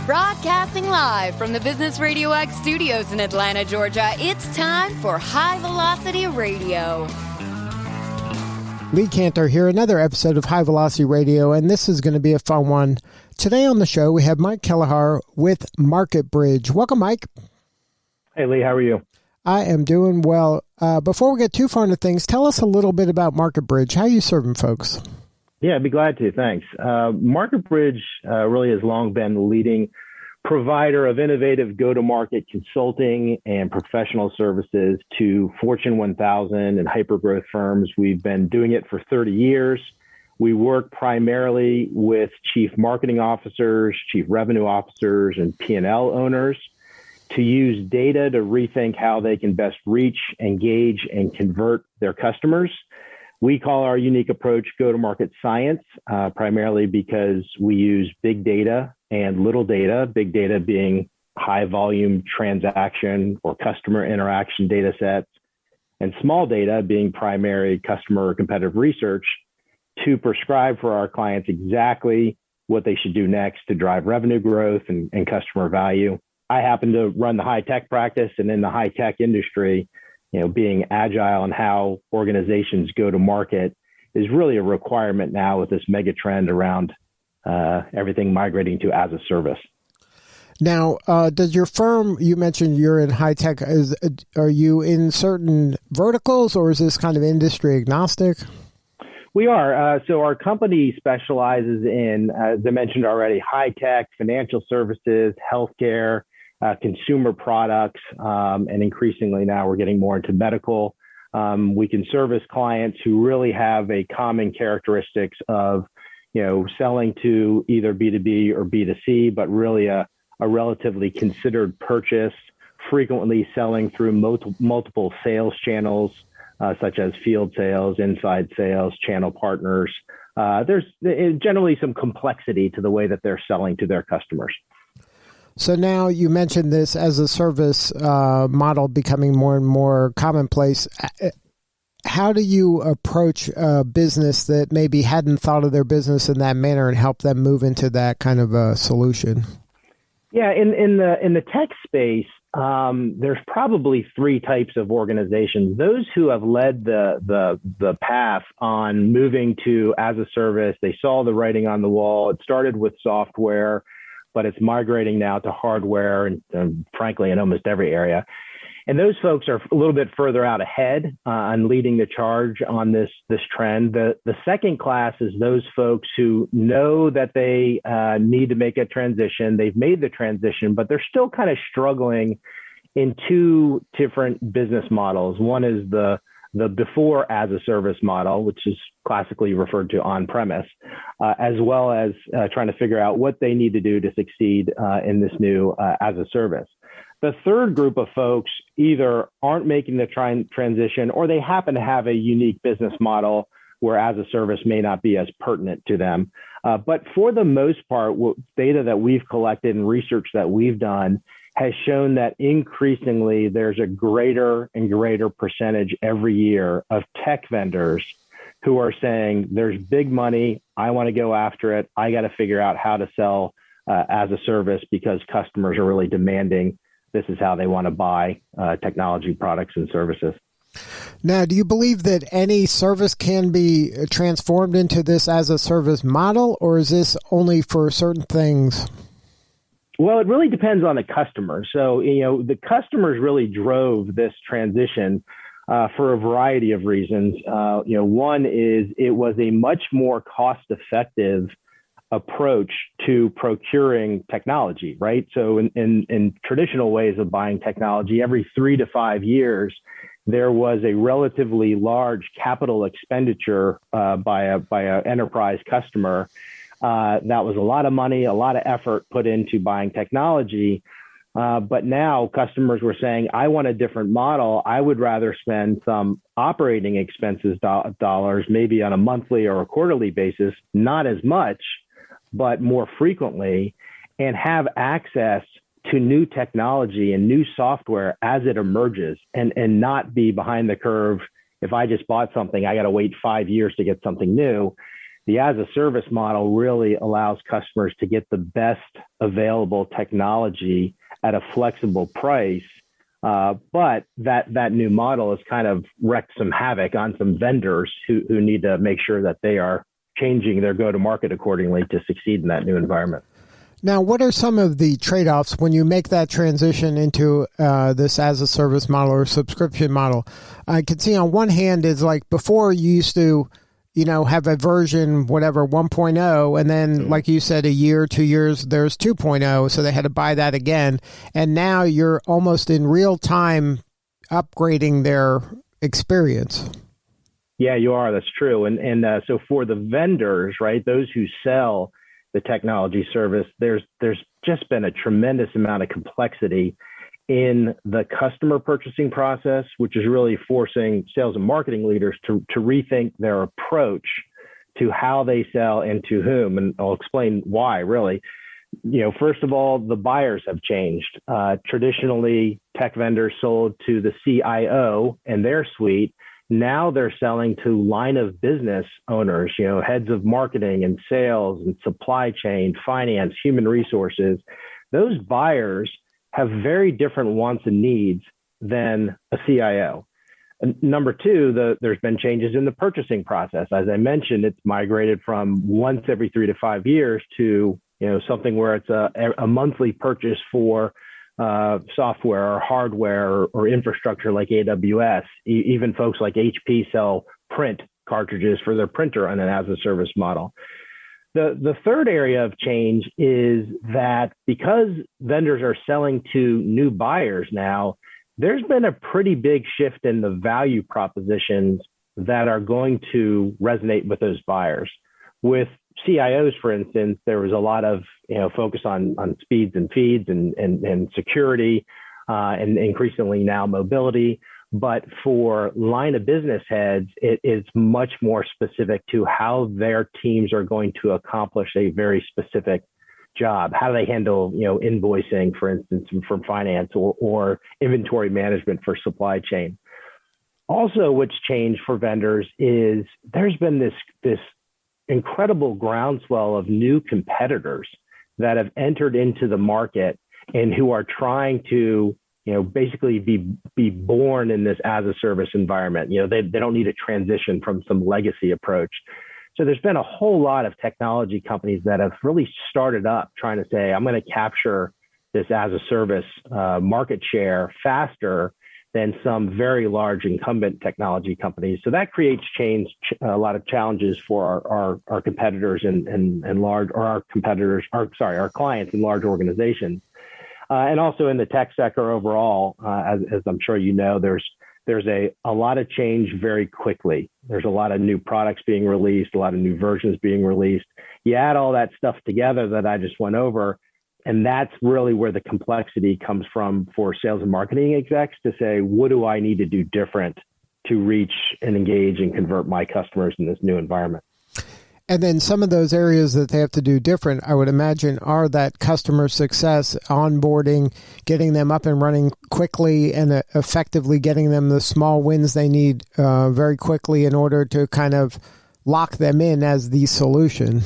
Broadcasting live from the Business RadioX studios in Atlanta, Georgia, it's time for High Velocity Radio. Lee Cantor here, another episode of High Velocity Radio, and this is going to be a fun one. Today on the show, we have Mike Kelleher with MarketBridge. Welcome, Mike. Hey, Lee, how are you? I am doing well. Before we get too far into things, tell us a little bit about MarketBridge. How are you serving folks? Yeah, I'd be glad to. Thanks. MarketBridge really has long been the leading provider of innovative go-to-market consulting and professional services to Fortune 1000 and hypergrowth firms. We've been doing it for 30 years. We work primarily with chief marketing officers, chief revenue officers, and P&L owners to use data to rethink how they can best reach, engage, and convert their customers. We call our unique approach go-to-market science, primarily because we use big data and little data, big data being high volume transaction or customer interaction data sets, and small data being primary customer or competitive research to prescribe for our clients exactly what they should do next to drive revenue growth and customer value. I happen to run the high tech practice, and in the high tech industry, being agile and how organizations go to market is really a requirement now with this mega trend around everything migrating to as a service. Now, does your firm, you mentioned you're in high tech, are you in certain verticals or is this kind of industry agnostic? We are. So our company specializes in, as I mentioned already, high tech, financial services, healthcare, consumer products, and increasingly now we're getting more into medical. We can service clients who really have a common characteristics of, selling to either B2B or B2C, but really a relatively considered purchase, frequently selling through multiple sales channels, such as field sales, inside sales, channel partners. There's generally some complexity to the way that they're selling to their customers. So now you mentioned this as a service model becoming more and more commonplace. How do you approach a business that maybe hadn't thought of their business in that manner and help them move into that kind of a solution? Yeah, in the tech space, there's probably three types of organizations. Those who have led the path on moving to as a service, they saw the writing on the wall. It started with software, but it's migrating now to hardware and frankly, in almost every area. And those folks are a little bit further out ahead on leading the charge on this trend. The second class is those folks who know that they need to make a transition. They've made the transition, but they're still kind of struggling in two different business models. One is the before as a service model, which is classically referred to on-premise, as well as trying to figure out what they need to do to succeed in this new as a service. The third group of folks either aren't making the transition or they happen to have a unique business model where as a service may not be as pertinent to them. But for the most part, data that we've collected and research that we've done has shown that increasingly there's a greater and greater percentage every year of tech vendors who are saying there's big money, I want to go after it, I got to figure out how to sell as a service because customers are really demanding this is how they want to buy technology products and services. Now, do you believe that any service can be transformed into this as a service model, or is this only for certain things? Well, it really depends on the customer. So, the customers really drove this transition for a variety of reasons. One is it was a much more cost-effective approach to procuring technology, right? So in traditional ways of buying technology, every 3 to 5 years, there was a relatively large capital expenditure by a enterprise customer. That was a lot of money, a lot of effort put into buying technology. But now customers were saying, I want a different model. I would rather spend some operating expenses dollars, maybe on a monthly or a quarterly basis, not as much, but more frequently, and have access to new technology and new software as it emerges and not be behind the curve. If I just bought something, I got to wait 5 years to get something new. The as a service model really allows customers to get the best available technology at a flexible price. But that new has kind of wreaked some havoc on some vendors who need to make sure that they are changing their go-to-market accordingly to succeed in that new environment. Now, what are some of the trade-offs when you make that transition into this as-a-service model or subscription model? I can see on one hand is like before you used to, have a version, whatever, 1.0, and then, like you said, a year, 2 years, there's 2.0, so they had to buy that again. And now you're almost in real time upgrading their experience. Yeah, you are. That's true. And so for the vendors, right, those who sell the technology service, there's just been a tremendous amount of complexity in the customer purchasing process, which is really forcing sales and marketing leaders to rethink their approach to how they sell and to whom. And I'll explain why, really. First of all, the buyers have changed. Traditionally, tech vendors sold to the CIO and their suite. Now they're selling to line of business owners, heads of marketing and sales and supply chain, finance, human resources. Those buyers have very different wants and needs than a CIO. And number two, there's been changes in the purchasing process. As I mentioned, it's migrated from once every 3 to 5 years to something where it's a monthly purchase for software or hardware or infrastructure like AWS. Even folks like HP sell print cartridges for their printer on an as-a-service model. The third area of change is that because vendors are selling to new buyers now, there's been a pretty big shift in the value propositions that are going to resonate with those buyers. With CIOs, for instance, there was a lot of focus on speeds and feeds and security, and increasingly now mobility. But for line of business heads, it is much more specific to how their teams are going to accomplish a very specific job. How do they handle invoicing, for instance, from finance, or inventory management for supply chain? Also, what's changed for vendors is there's been this incredible groundswell of new competitors that have entered into the market and who are trying to basically be born in this as a service environment. They don't need a transition from some legacy approach. So there's been a whole lot of technology companies that have really started up trying to say, I'm going to capture this as a service market share faster than some very large incumbent technology companies. So that creates a lot of challenges for our competitors and large, or our clients in large organizations. And also in the tech sector overall, as I'm sure there's a lot of change very quickly. There's a lot of new products being released, a lot of new versions being released. You add all that stuff together that I just went over, and that's really where the complexity comes from for sales and marketing execs to say, what do I need to do different to reach and engage and convert my customers in this new environment? And then some of those areas that they have to do different, I would imagine, are that customer success, onboarding, getting them up and running quickly and effectively getting them the small wins they need very quickly in order to kind of lock them in as the solution.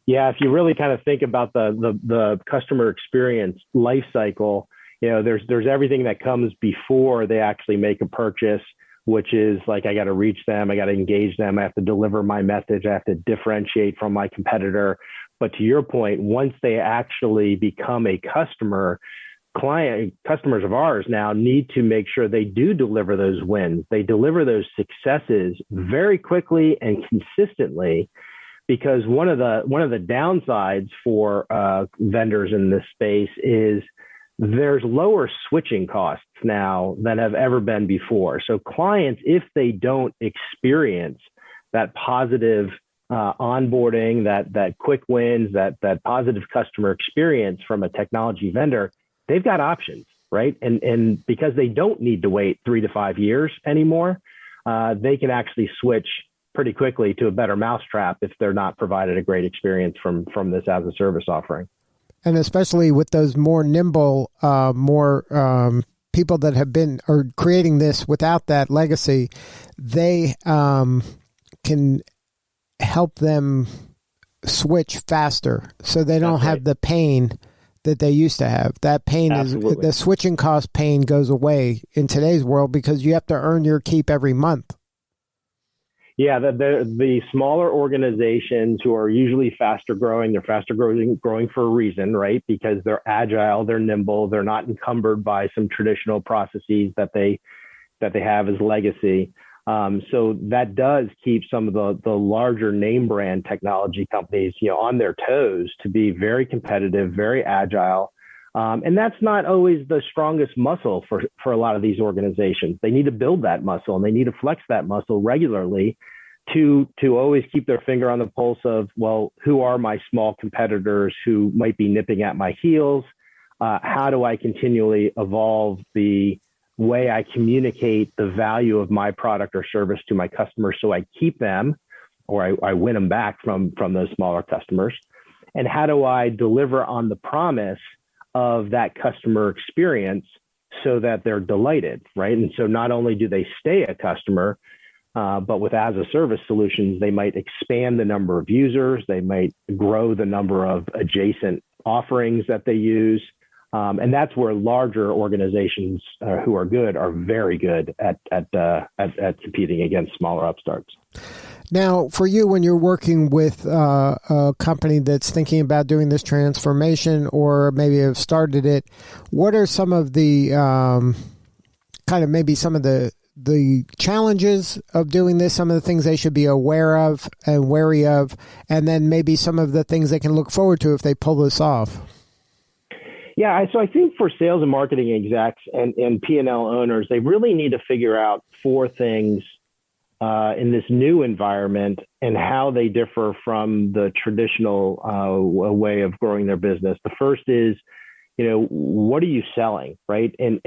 Yeah, if you really kind of think about the customer experience life cycle, there's everything that comes before they actually make a purchase, which is like, I got to reach them, I got to engage them, I have to deliver my message, I have to differentiate from my competitor. But to your point, once they actually become a customers of ours now need to make sure they do deliver those wins. They deliver those successes very quickly and consistently, because one of the downsides for vendors in this space is there's lower switching costs now than have ever been before. So clients, if they don't experience that positive onboarding, that quick wins, that positive customer experience from a technology vendor, they've got options, right? And because they don't need to wait 3 to 5 years anymore, they can actually switch pretty quickly to a better mousetrap if they're not provided a great experience from this as a service offering. And especially with those more nimble, people that have been or creating this without that legacy, they can help them switch faster so they don't have the pain that they used to have. That pain Absolutely. is the switching cost pain goes away in today's world because you have to earn your keep every month. Yeah, the smaller organizations who are usually faster growing, they're faster growing for a reason, right? Because they're agile, they're nimble, they're not encumbered by some traditional processes that they have as legacy. So that does keep some of the larger name brand technology companies, on their toes to be very competitive, very agile. And that's not always the strongest muscle for a lot of these organizations. They need to build that muscle and they need to flex that muscle regularly to always keep their finger on the pulse of, well, who are my small competitors who might be nipping at my heels? How do I continually evolve the way I communicate the value of my product or service to my customers so I keep them or I win them back from those smaller customers? And how do I deliver on the promise of that customer experience so that they're delighted, right? And so not only do they stay a customer, but with as a service solutions, they might expand the number of users, they might grow the number of adjacent offerings that they use. And that's where larger organizations who are good are very good at competing against smaller upstarts. Now, for you, when you're working with a company that's thinking about doing this transformation or maybe have started it, what are some of the some of the challenges of doing this, some of the things they should be aware of and wary of, and then maybe some of the things they can look forward to if they pull this off? Yeah, so I think for sales and marketing execs and P&L owners, they really need to figure out 4 things in this new environment and how they differ from the traditional way of growing their business. The first is, what are you selling, right? And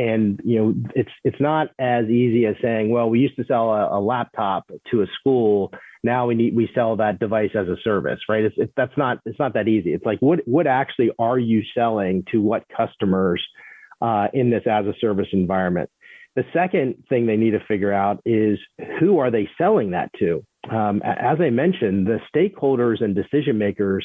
it's not as easy as saying, well, we used to sell a laptop to a school. Now we sell that device as a service, right? It's not that easy. It's like, what actually are you selling to what customers in this as a service environment? The second thing they need to figure out is who are they selling that to? As I mentioned, the stakeholders and decision makers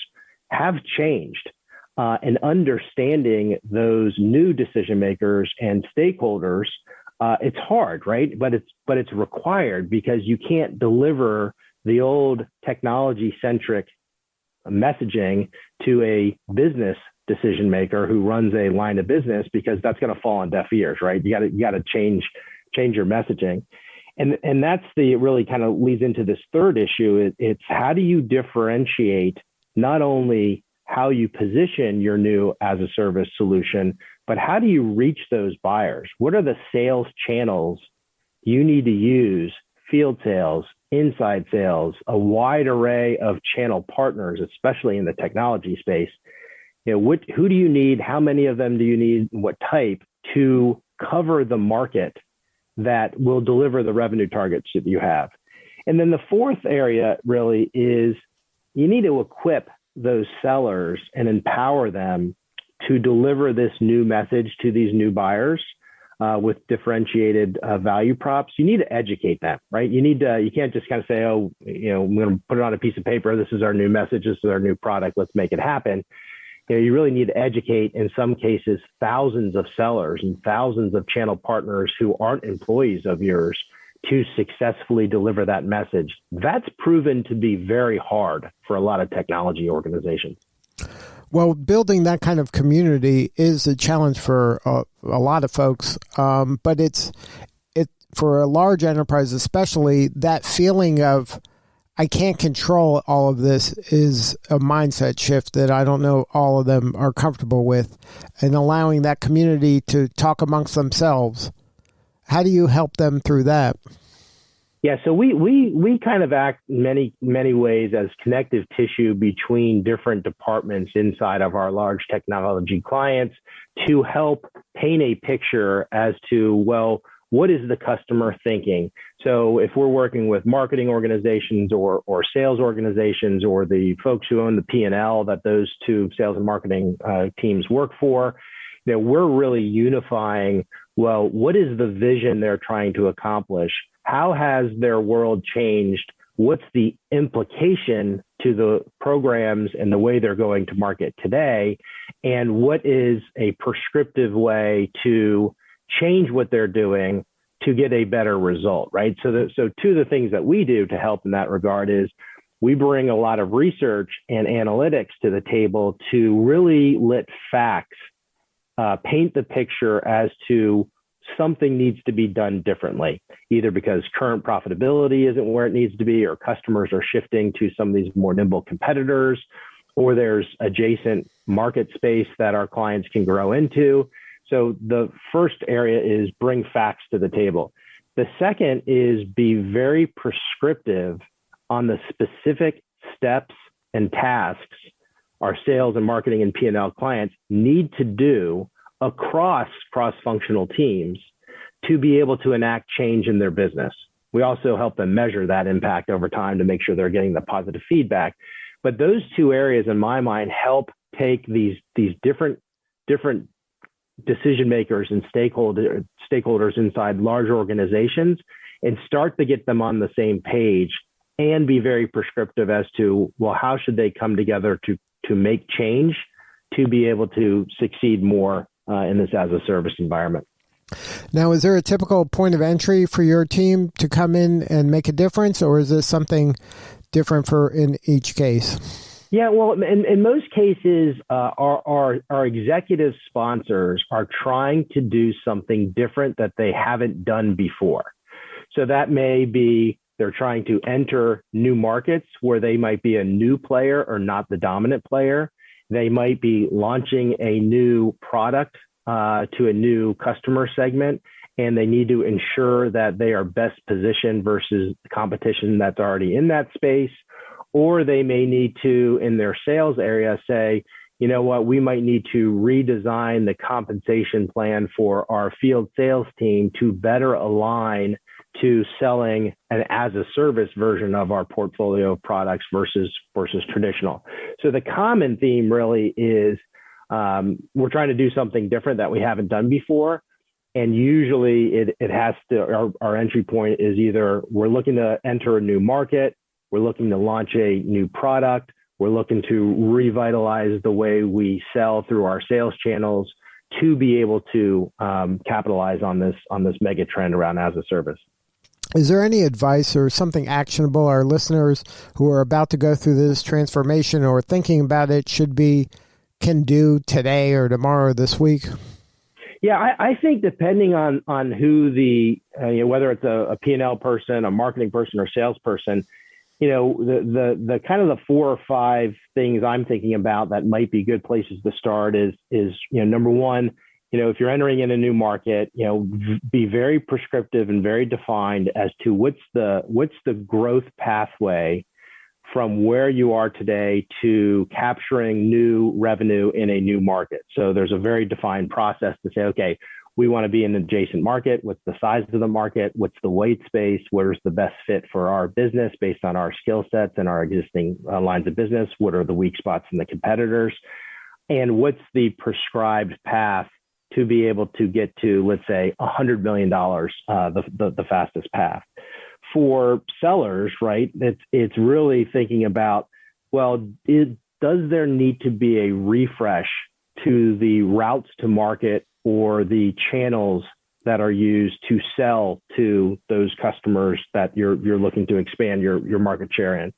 have changed. And understanding those new decision makers and stakeholders, it's hard, right? But it's required because you can't deliver the old technology-centric messaging to a business decision maker who runs a line of business, because that's going to fall on deaf ears, right? You got to change your messaging. And that's really kind of leads into this third issue. It's how do you differentiate not only how you position your new as a service solution, but how do you reach those buyers? What are the sales channels you need to use? Field sales, inside sales, a wide array of channel partners, especially in the technology space. Who do you need? How many of them do you need? What type to cover the market that will deliver the revenue targets that you have? And then the fourth area really is you need to equip those sellers and empower them to deliver this new message to these new buyers with differentiated value props. You need to educate them, right? You can't just kind of say, oh, I'm going to put it on a piece of paper. This is our new message. This is our new product. Let's make it happen. You really need to educate, in some cases, thousands of sellers and thousands of channel partners who aren't employees of yours to successfully deliver that message. That's proven to be very hard for a lot of technology organizations. Well, building that kind of community is a challenge for a lot of folks, but it for a large enterprise, especially, that feeling of I can't control all of this is a mindset shift that I don't know all of them are comfortable with, and allowing that community to talk amongst themselves. How do you help them through that? Yeah, so we kind of act in many ways as connective tissue between different departments inside of our large technology clients to help paint a picture as to, well, what is the customer thinking? So if we're working with marketing organizations or sales organizations or the folks who own the P&L that those two sales and marketing teams work for, we're really unifying, well, what is the vision they're trying to accomplish? How has their world changed what's the implication to the programs and the way they're going to market today, and what is a prescriptive way to change what they're doing to get a better result, right? So two of the things that we do to help in that regard is we bring a lot of research and analytics to the table to really let facts paint the picture as to something needs to be done differently, either because current profitability isn't where it needs to be, or customers are shifting to some of these more nimble competitors, or there's adjacent market space that our clients can grow into. So the first area is bring facts to the table. The second is be very prescriptive on the specific steps and tasks our sales and marketing and P&L clients need to do across cross-functional teams to be able to enact change in their business. We also help them measure that impact over time to make sure they're getting the positive feedback. But those two areas, in my mind, help take these different decision makers and stakeholders inside large organizations and start to get them on the same page and be very prescriptive as to, well, how should they come together to make change to be able to succeed more in this as a service environment. Now, is there a typical point of entry for your team to come in and make a difference, or is this something different for in each case? Yeah, well, in most cases, our executive sponsors are trying to do something different that they haven't done before. So that may be they're trying to enter new markets where they might be a new player or not the dominant player. They might be launching a new product to a new customer segment, and they need to ensure that they are best positioned versus the competition that's already in that space. Or they may need to, in their sales area, say, you know what, we might need to redesign the compensation plan for our field sales team to better align to selling an as-a-service version of our portfolio of products versus traditional. So the common theme really is we're trying to do something different that we haven't done before. And usually it has to, our entry point is either we're looking to enter a new market, we're looking to launch a new product, we're looking to revitalize the way we sell through our sales channels to be able to capitalize on this mega trend around as a service. Is there any advice or something actionable our listeners who are about to go through this transformation or thinking about it can do today or tomorrow or this week? Yeah, I think depending on who whether it's a P&L person, a marketing person, or salesperson, the kind of the 4 or 5 things I'm thinking about that might be good places to start is number one, if you're entering in a new market, be very prescriptive and very defined as to what's the growth pathway from where you are today to capturing new revenue in a new market. So there's a very defined process to say, okay, we want to be in an adjacent market. What's the size of the market? What's the white space? Where's the best fit for our business based on our skill sets and our existing lines of business? What are the weak spots in the competitors? And what's the prescribed path to be able to get to, let's say, $100 million, the fastest path? For sellers, right, it's really thinking about, well, does there need to be a refresh to the routes to market or the channels that are used to sell to those customers that you're looking to expand your market share in?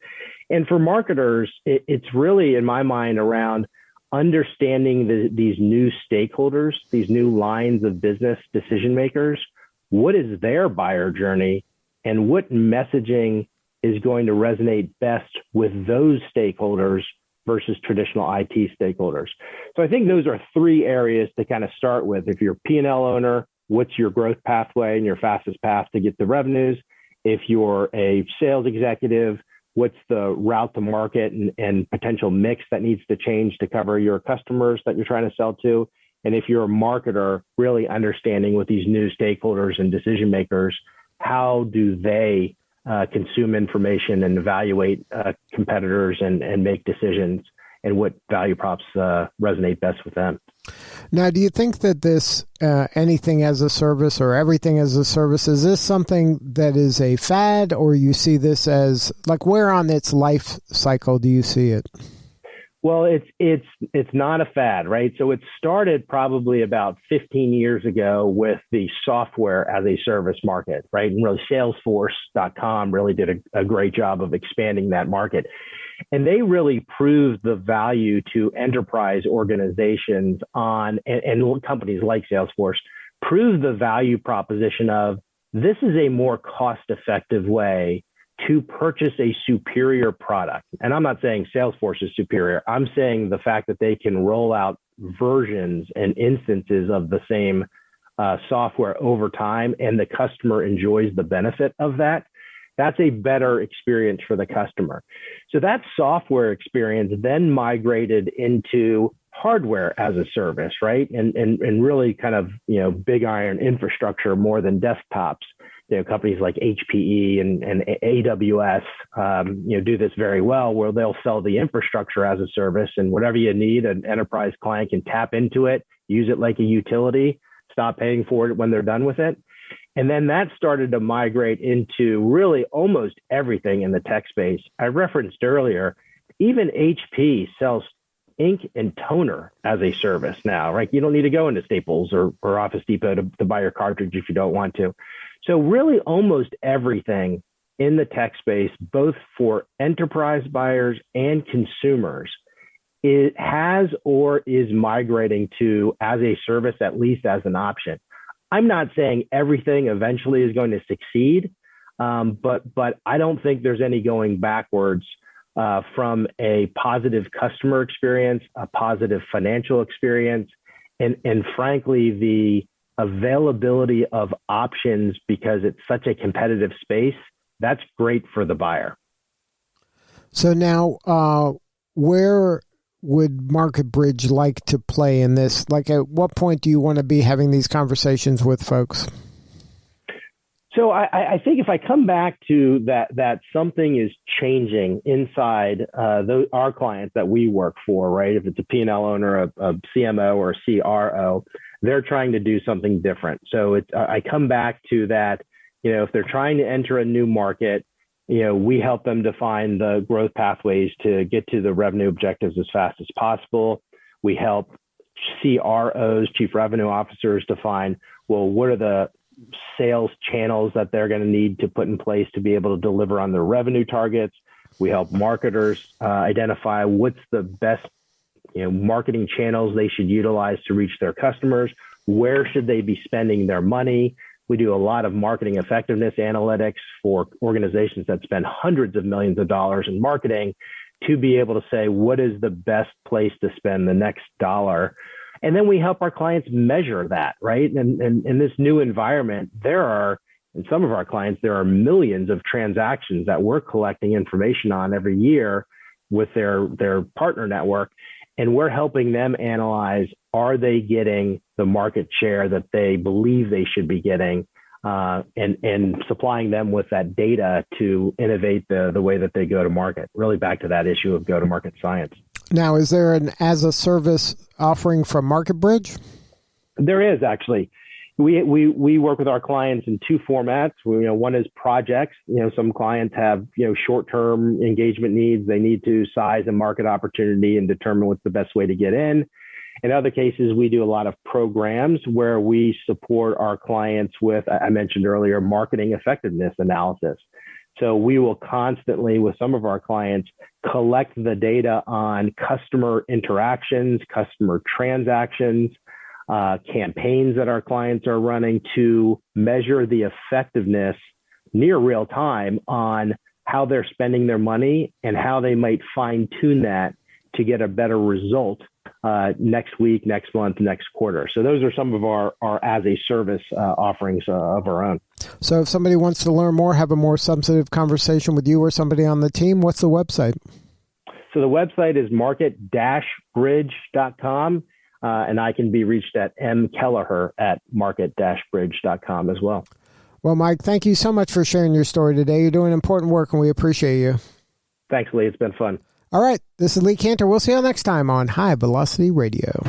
And for marketers, it's really, in my mind, around understanding these new stakeholders, these new lines of business decision makers. What is their buyer journey? And what messaging is going to resonate best with those stakeholders versus traditional IT stakeholders? So I think those are 3 areas to kind of start with. If you're a P&L owner, what's your growth pathway and your fastest path to get the revenues? If you're a sales executive, what's the route to market and potential mix that needs to change to cover your customers that you're trying to sell to? And if you're a marketer, really understanding with these new stakeholders and decision makers, how do they consume information and evaluate competitors and make decisions, and what value props resonate best with them? Now, do you think that this anything as a service or everything as a service, is this something that is a fad, or you see this as like where on its life cycle do you see it? Well, it's not a fad, right? So it started probably about 15 years ago with the software as a service market, right? And really Salesforce.com really did a great job of expanding that market. And they really proved the value to enterprise organizations and companies like Salesforce, proved the value proposition of this is a more cost-effective way to purchase a superior product. And I'm not saying Salesforce is superior. I'm saying the fact that they can roll out versions and instances of the same software over time, and the customer enjoys the benefit of that. That's a better experience for the customer. So that software experience then migrated into hardware as a service, right? And really kind of, big iron infrastructure more than desktops. Companies like HPE and AWS, do this very well, where they'll sell the infrastructure as a service, and whatever you need, an enterprise client can tap into it, use it like a utility, stop paying for it when they're done with it. And then that started to migrate into really almost everything in the tech space. I referenced earlier, even HP sells ink and toner as a service now, right? You don't need to go into Staples or Office Depot to buy your cartridge if you don't want to. So really almost everything in the tech space, both for enterprise buyers and consumers, it has or is migrating to as a service, at least as an option. I'm not saying everything eventually is going to succeed, but I don't think there's any going backwards from a positive customer experience, a positive financial experience, and frankly, the availability of options, because it's such a competitive space. That's great for the buyer. So now, where would MarketBridge like to play in this? Like, at what point do you want to be having these conversations with folks? So I think if I come back to that something is changing inside our clients that we work for, right? If it's a P&L owner, a CMO, or a CRO, they're trying to do something different. So I come back to that, if they're trying to enter a new market, we help them define the growth pathways to get to the revenue objectives as fast as possible. We help CROs, chief revenue officers, define, well, what are the sales channels that they're going to need to put in place to be able to deliver on their revenue targets. We help marketers identify what's the best marketing channels they should utilize to reach their customers. Where should they be spending their money? We do a lot of marketing effectiveness analytics for organizations that spend hundreds of millions of dollars in marketing to be able to say, what is the best place to spend the next dollar? And then we help our clients measure that, right? And in this new environment, in some of our clients, there are millions of transactions that we're collecting information on every year with their partner network. And we're helping them analyze, are they getting the market share that they believe they should be getting, and supplying them with that data to innovate the way that they go to market, really back to that issue of go-to-market science. Now, is there an as-a-service offering from MarketBridge? There is, actually. We work with our clients in two formats. One is projects. Some clients have short-term engagement needs. They need to size a market opportunity and determine what's the best way to get in. In other cases, we do a lot of programs where we support our clients with, I mentioned earlier, marketing effectiveness analysis. So we will constantly, with some of our clients, collect the data on customer interactions, customer transactions, campaigns that our clients are running to measure the effectiveness near real time on how they're spending their money and how they might fine tune that to get a better result next week, next month, next quarter. So those are some of our as a service offerings of our own. So if somebody wants to learn more, have a more substantive conversation with you or somebody on the team, what's the website? So the website is market-bridge.com. And I can be reached at mkelleher@market-bridge.com as well. Well, Mike, thank you so much for sharing your story today. You're doing important work, and we appreciate you. Thanks, Lee. It's been fun. All right. This is Lee Cantor. We'll see you next time on High Velocity Radio.